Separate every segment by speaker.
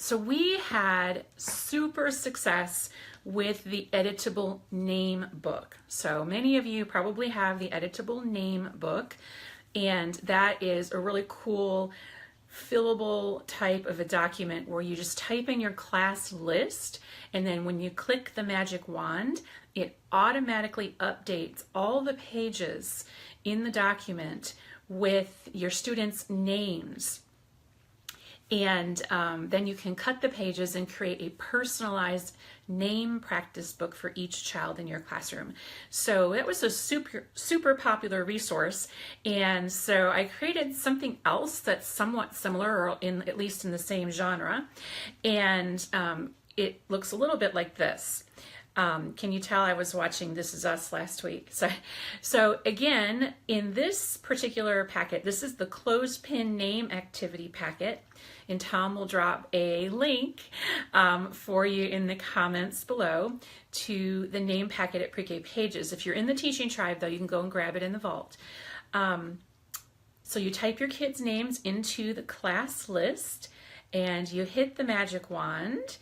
Speaker 1: So we had super success with the editable name book. So many of you probably have the editable name book, and that is a really cool fillable type of a document where you just type in your class list, and then when you click the magic wand, it automatically updates all the pages in the document with your students' names. And then you can cut the pages and create a personalized name practice book for each child in your classroom. So it was a super popular resource. And so I created something else that's somewhat similar, or at least in the same genre. And it looks a little bit like this. Can you tell I was watching This Is Us last week? So again, in this particular packet, this is the clothespin name activity packet, and Tom will drop a link for you in the comments below to the name packet at Pre-K Pages. If you're in the Teaching Tribe, though, you can go and grab it in the vault. So you type your kids' names into the class list, and you hit the magic wand,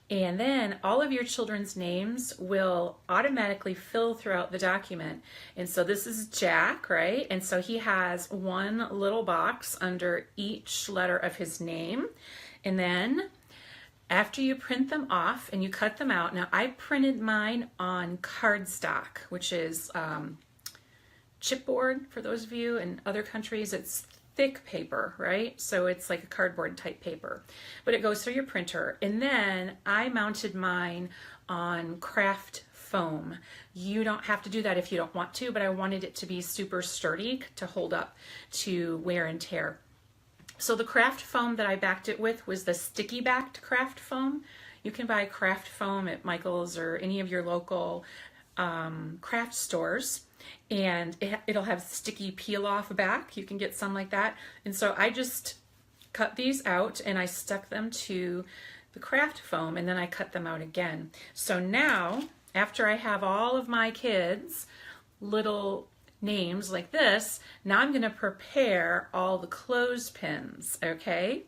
Speaker 1: and then all of your children's names will automatically fill throughout the document. And so this is Jack, right? And so he has one little box under each letter of his name. And then after you print them off and you cut them out, now I printed mine on cardstock, which is chipboard for those of you in other countries. It's thick paper, right? So it's like a cardboard type paper, but it goes through your printer. And then I mounted mine on craft foam. You don't have to do that if you don't want to, but I wanted it to be super sturdy to hold up to wear and tear. So the craft foam that I backed it with was the sticky backed craft foam. You can buy craft foam at Michael's or any of your local craft stores, and it'll have sticky peel off back. You can get some like that. And so I just cut these out and I stuck them to the craft foam, and then I cut them out again. So now, after I have all of my kids' little names like this, now I'm going to prepare all the clothespins, okay?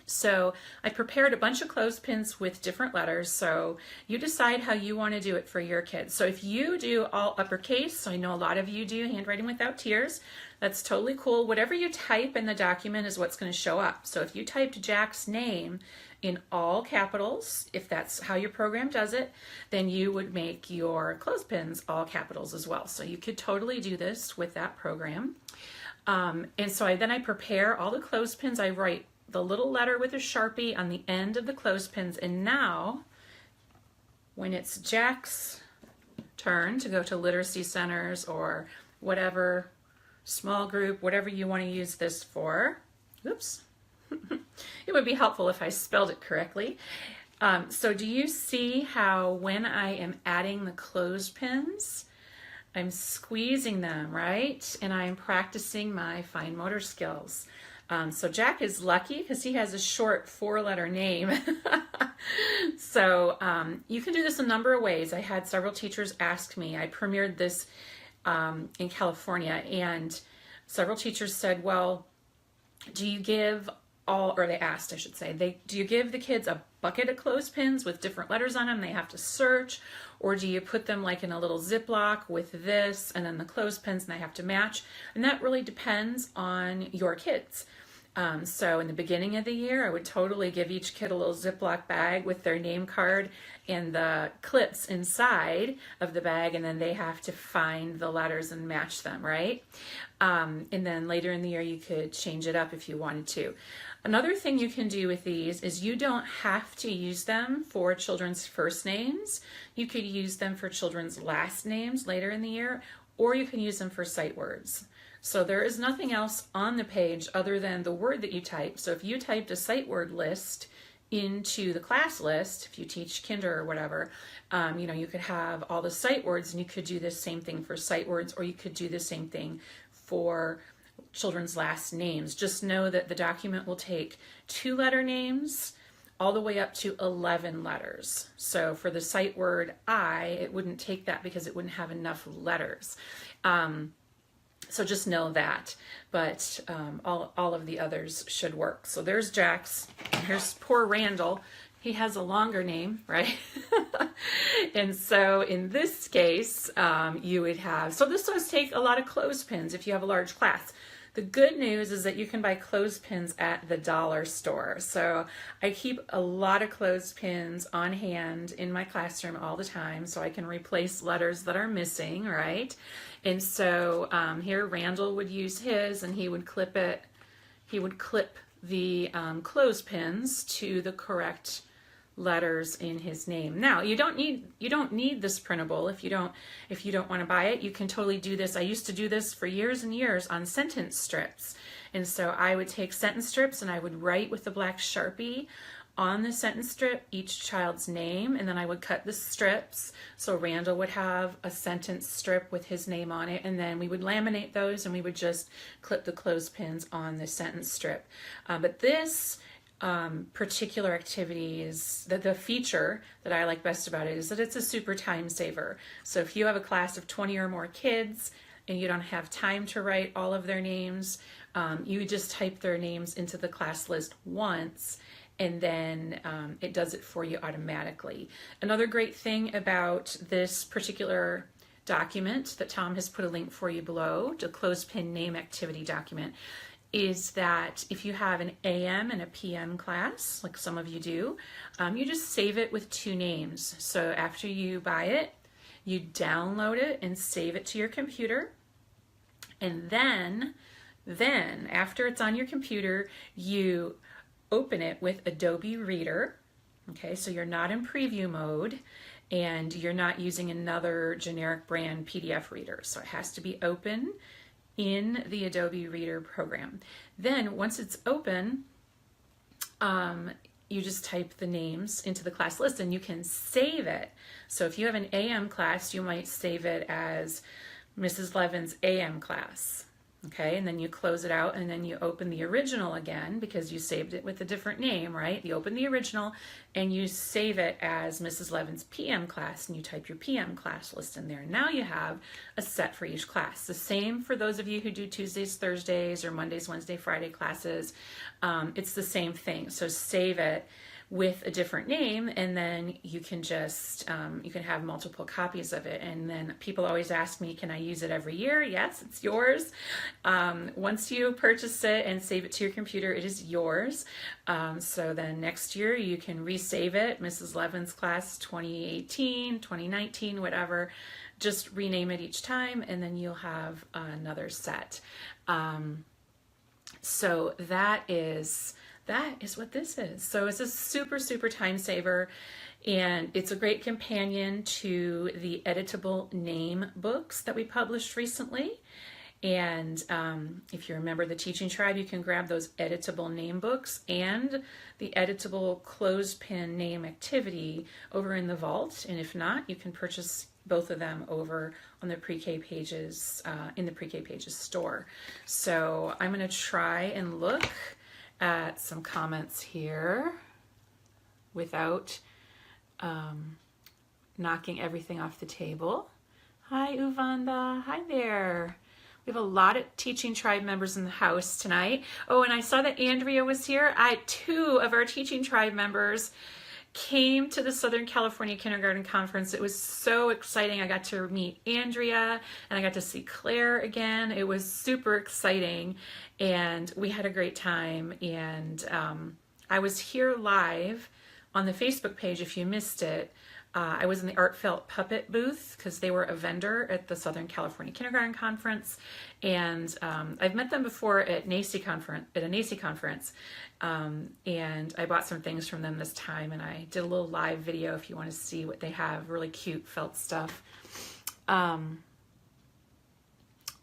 Speaker 1: So I prepared a bunch of clothespins with different letters, so you decide how you want to do it for your kids. So if you do all uppercase, so I know a lot of you do handwriting without tears, that's totally cool. Whatever you type in the document is what's going to show up. So if you typed Jack's name in all capitals, if that's how your program does it, then you would make your clothespins all capitals as well. So you could totally do this with that program. And so then I prepare all the clothespins. I write the little letter with a Sharpie on the end of the clothespins, and now when it's Jack's turn to go to literacy centers or whatever small group, whatever you want to use this for, oops, it would be helpful if I spelled it correctly. So do you see how when I am adding the clothespins, I'm squeezing them, right? And I'm practicing my fine motor skills. So Jack is lucky because he has a short 4-letter name. So you can do this a number of ways. I had several teachers ask me. I premiered this in California, and several teachers said, well, do you give all, or they asked, I should say, do you give the kids a bucket of clothespins with different letters on them they have to search, or do you put them like in a little Ziploc with this and then the clothespins and they have to match? And that really depends on your kids. So in the beginning of the year, I would totally give each kid a little Ziploc bag with their name card and the clips inside of the bag, and then they have to find the letters and match them, right? And then later in the year, you could change it up if you wanted to. Another thing you can do with these is you don't have to use them for children's first names. You could use them for children's last names later in the year, or you can use them for sight words. So there is nothing else on the page other than the word that you type. So if you typed a sight word list into the class list, if you teach kinder or whatever, you could have all the sight words, and you could do the same thing for sight words, or you could do the same thing for children's last names. Just know that the document will take 2-letter names all the way up to 11 letters. So for the sight word I, it wouldn't take that because it wouldn't have enough letters. So just know that, but all of the others should work. So there's Jax. Here's poor Randall. He has a longer name, right? And so in this case, you would have, so this does take a lot of clothespins if you have a large class. The good news is that you can buy clothespins at the dollar store. So I keep a lot of clothespins on hand in my classroom all the time so I can replace letters that are missing, right? And so here Randall would use his, and he would clip it. He would clip the clothespins to the correct letters in his name. Now you don't need this printable if you don't want to buy it. You can totally do this. I used to do this for years and years on sentence strips, and so I would take sentence strips and I would write with the black Sharpie on the sentence strip each child's name, and then I would cut the strips. So Randall would have a sentence strip with his name on it, and then we would laminate those and we would just clip the clothespins on the sentence strip. But this particular activity is that the feature that I like best about it is that it's a super time saver. So if you have a class of 20 or more kids and you don't have time to write all of their names, you just type their names into the class list once, and then it does it for you automatically. Another great thing about this particular document that Tom has put a link for you below, the clothespin name activity document, is that if you have an AM and a PM class, like some of you do, you just save it with 2 names. So after you buy it, you download it and save it to your computer. And then after it's on your computer, you open it with Adobe Reader. Okay, so you're not in preview mode and you're not using another generic brand PDF reader. So it has to be open in the Adobe Reader program. Then once it's open, you just type the names into the class list and you can save it. So if you have an AM class, you might save it as Mrs. Levin's AM class. Okay, and then you close it out and then you open the original again because you saved it with a different name, right? You open the original and you save it as Mrs. Levin's PM class and you type your PM class list in there. Now you have a set for each class. The same for those of you who do Tuesdays, Thursdays, or Mondays, Wednesday, Friday classes. It's the same thing. So save it with a different name, and then you can just, you can have multiple copies of it. And then people always ask me, can I use it every year? Yes, it's yours. Once you purchase it and save it to your computer, it is yours. So then next year you can resave it, Mrs. Levin's class 2018, 2019, whatever. Just rename it each time, and then you'll have another set. So that is what this is. So it's a super, super time saver, and it's a great companion to the editable name books that we published recently. And if you remember the Teaching Tribe, you can grab those editable name books and the editable clothespin name activity over in the vault. And if not, you can purchase both of them over on the Pre-K Pages, in the Pre-K Pages store. So I'm going to try and look at some comments here without knocking everything off the table. Hi, Uvanda. Hi there. We have a lot of Teaching Tribe members in the house tonight. Oh, and I saw that Andrea was here. 2 of our Teaching Tribe members came to the Southern California Kindergarten Conference. It was so exciting. I got to meet Andrea and I got to see Claire again. It was super exciting and we had a great time. And I was here live on the Facebook page if you missed it. I was in the Art Felt Puppet booth because they were a vendor at the Southern California Kindergarten Conference, and I've met them before at a NACCE conference, and I bought some things from them this time, and I did a little live video if you want to see what they have. Really cute felt stuff.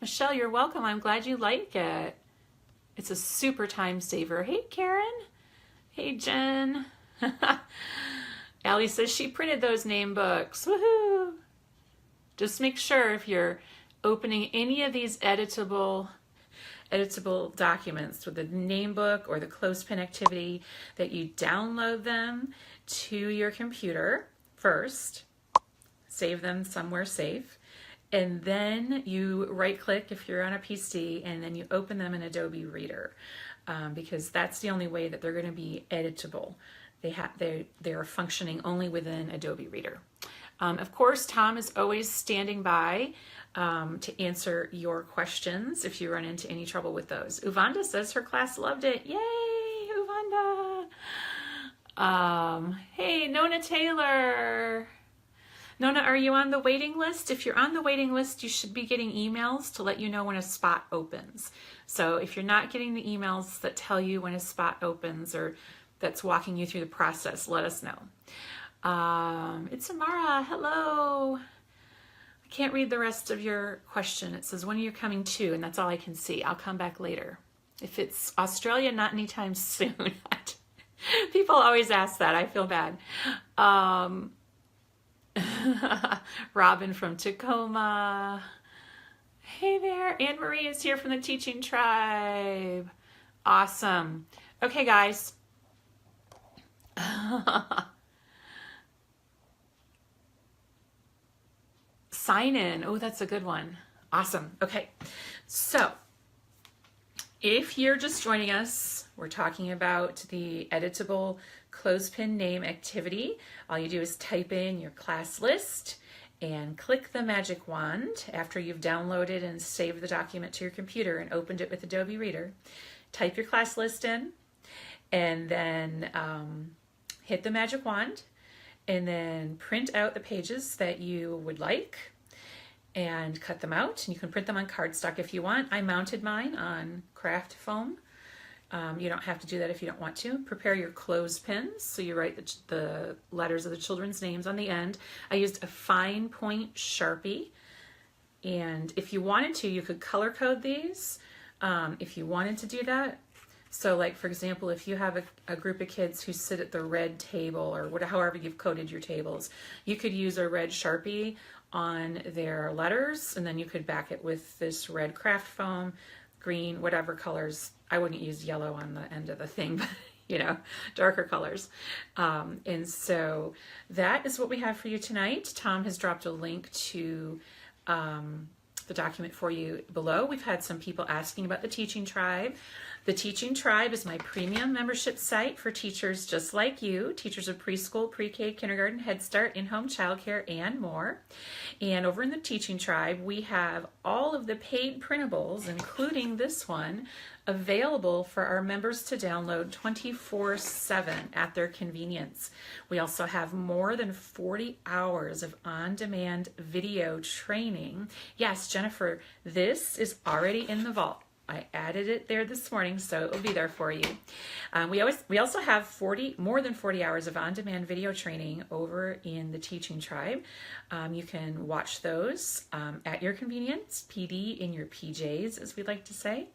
Speaker 1: Michelle, you're welcome. I'm glad you like it. It's a super time saver. Hey, Karen. Hey, Jen. Allie says she printed those name books. Woohoo! Just make sure if you're opening any of these editable documents with the name book or the clothespin activity that you download them to your computer first, save them somewhere safe, and then you right click if you're on a PC, and then you open them in Adobe Reader, because that's the only way that they're going to be editable. They're functioning only within Adobe Reader. Of course, Tom is always standing by to answer your questions if you run into any trouble with those. Uvanda says her class loved it. Yay, Uvanda! Hey, Nona Taylor. Nona, are you on the waiting list? If you're on the waiting list, you should be getting emails to let you know when a spot opens. So if you're not getting the emails that tell you when a spot opens or that's walking you through the process, let us know. It's Amara. Hello. I can't read the rest of your question. It says, when are you coming to? And that's all I can see. I'll come back later. If it's Australia, not anytime soon. People always ask that. I feel bad. Robin from Tacoma. Hey there. Anne Marie is here from the Teaching Tribe. Awesome. Okay, guys. Sign in. Oh, that's a good one. Awesome. Okay. So if you're just joining us, we're talking about the editable clothespin name activity. All you do is type in your class list and click the magic wand after you've downloaded and saved the document to your computer and opened it with Adobe Reader. Type your class list in, and then hit the magic wand, and then print out the pages that you would like and cut them out. And you can print them on cardstock if you want. I mounted mine on craft foam. You don't have to do that if you don't want to. Prepare your clothespins. So you write the letters of the children's names on the end. I used a fine point Sharpie. And if you wanted to, you could color code these if you wanted to do that. So like, for example, if you have a group of kids who sit at the red table or however you've coded your tables, you could use a red Sharpie on their letters, and then you could back it with this red craft foam, green, whatever colors. I wouldn't use yellow on the end of the thing, but you know, darker colors. And so that is what we have for you tonight. Tom has dropped a link to the document for you below. We've had some people asking about the Teaching Tribe. The Teaching Tribe is my premium membership site for teachers just like you, teachers of preschool, pre-K, kindergarten, Head Start, in-home childcare, and more. And over in the Teaching Tribe, we have all of the paid printables, including this one, available for our members to download 24/7 at their convenience. We also have more than 40 hours of on-demand video training. Yes, Jennifer, this is already in the vault. I added it there this morning, so it will be there for you. We also have more than 40 hours of on-demand video training over in the Teaching Tribe. You can watch those at your convenience, PD in your PJs, as we like to say.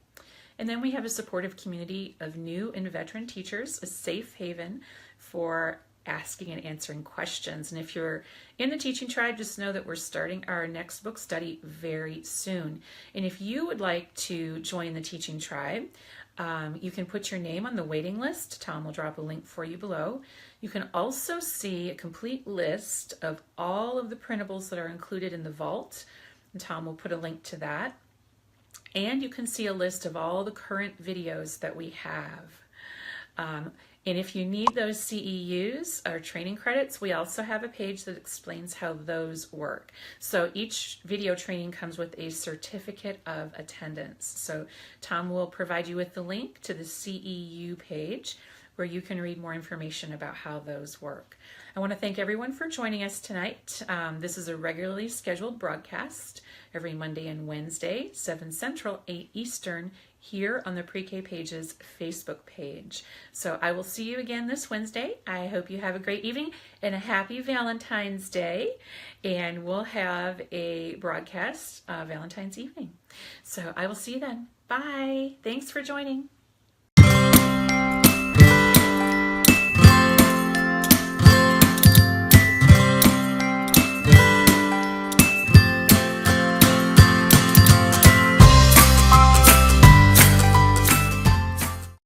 Speaker 1: And then we have a supportive community of new and veteran teachers, a safe haven for asking and answering questions. And if you're in the Teaching Tribe, just know that we're starting our next book study very soon. And if you would like to join the Teaching Tribe, you can put your name on the waiting list. Tom will drop a link for you below. You can also see a complete list of all of the printables that are included in the vault, and Tom will put a link to that. And you can see a list of all the current videos that we have. And if you need those CEUs, or training credits, we also have a page that explains how those work. So each video training comes with a certificate of attendance. So Tom will provide you with the link to the CEU page where you can read more information about how those work. I want to thank everyone for joining us tonight. This is a regularly scheduled broadcast every Monday and Wednesday, 7 Central, 8 Eastern, here on the Pre-K Pages Facebook page. So I will see you again this Wednesday. I hope you have a great evening and a happy Valentine's Day. And we'll have a broadcast Valentine's evening. So I will see you then. Bye. Thanks for joining.